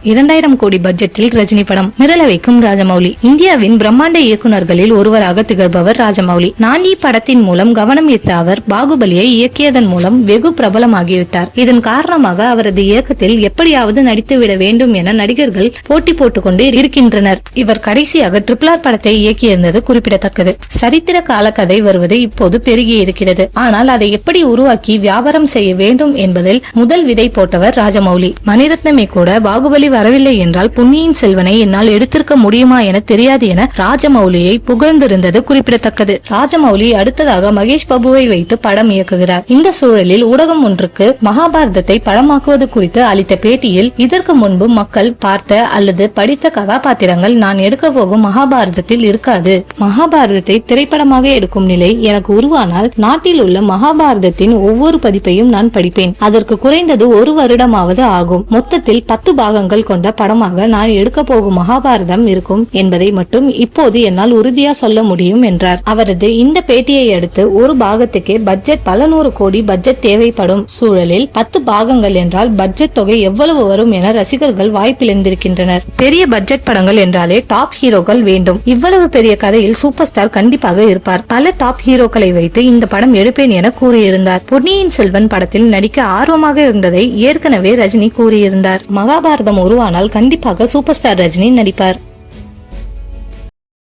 2000 கோடி பட்ஜெட்டில் ரஜினி படம் மிரள வைக்கும் ராஜமௌலி. இந்தியாவின் பிரம்மாண்ட இயக்குநர்களில் ஒருவராக திகழ்பவர் ராஜமௌலி. நானி படத்தின் மூலம் கவனம் ஈர்த்த அவர் பாகுபலியை இயக்கியதன் மூலம் வெகு பிரபலமாகிவிட்டார். இதன் காரணமாக அவரது இயக்கத்தில் எப்படியாவது நடித்துவிட வேண்டும் என நடிகர்கள் போட்டி போட்டுக்கொண்டு இருக்கின்றனர். இவர் கடைசியாக RRR படத்தை இயக்கியிருந்தது குறிப்பிடத்தக்கது. சரித்திர கால கதை வருவது இப்போது பெருகி இருக்கிறது. ஆனால் அதை எப்படி உருவாக்கி வியாபாரம் செய்ய வேண்டும் என்பதில் முதல் விதை போட்டவர் ராஜமௌலி. மணிரத்னமே கூட பாகுபலி வரவில்லை என்றால் பொன்னியின் செல்வனை என்னால் எடுத்திருக்க முடியுமா என தெரியாது என ராஜமௌலியை புகழ்ந்திருந்தது குறிப்பிடத்தக்கது. ராஜமௌலி அடுத்ததாக மகேஷ் பாபுவை வைத்து படம் இயக்குகிறார். இந்த சூழலில் ஊடகம் ஒன்றுக்கு மகாபாரதத்தை படமாக்குவது குறித்து அளித்த பேட்டியில், இதற்கு முன்பு மக்கள் பார்த்த அல்லது படித்த கதாபாத்திரங்கள் நான் எடுக்க போகும் மகாபாரதத்தில் இருக்காது. மகாபாரதத்தை திரைப்படமாக எடுக்கும் நிலை எனக்கு உருவானால் நாட்டில் உள்ள மகாபாரதத்தின் ஒவ்வொரு பதிப்பையும் நான் படிப்பேன். அதற்கு குறைந்தது 1 வருடமாவது ஆகும். மொத்தத்தில் 10 பாகங்கள் கொண்ட படமாக நான் எடுக்க போகும் மகாபாரதம் இருக்கும் என்பதை மட்டும் இப்போது என்னால் உறுதியா சொல்ல முடியும் என்றார். அவரது இந்த பேட்டியை அடுத்து ஒரு பாகத்துக்கே பட்ஜெட் பல 100 கோடி பட்ஜெட் தேவைப்படும் சூழலில் 10 பாகங்கள் என்றால் பட்ஜெட் தொகை எவ்வளவு வரும் என ரசிகர்கள் வாய்ப்பிழந்திருக்கின்றனர். பெரிய பட்ஜெட் படங்கள் என்றாலே டாப் ஹீரோக்கள் வேண்டும். இவ்வளவு பெரிய கதையில் சூப்பர் ஸ்டார் கண்டிப்பாக இருப்பார். பல டாப் ஹீரோக்களை வைத்து இந்த படம் எடுப்பேன் என கூறியிருந்தார். பொன்னியின் செல்வன் படத்தில் நடிக்க ஆர்வமாக இருந்ததை ஏற்கனவே ரஜினி கூறியிருந்தார். மகாபாரதம் உருவானால் கண்டிப்பாக சூப்பர் ஸ்டார் ரஜினி நடிப்பார்.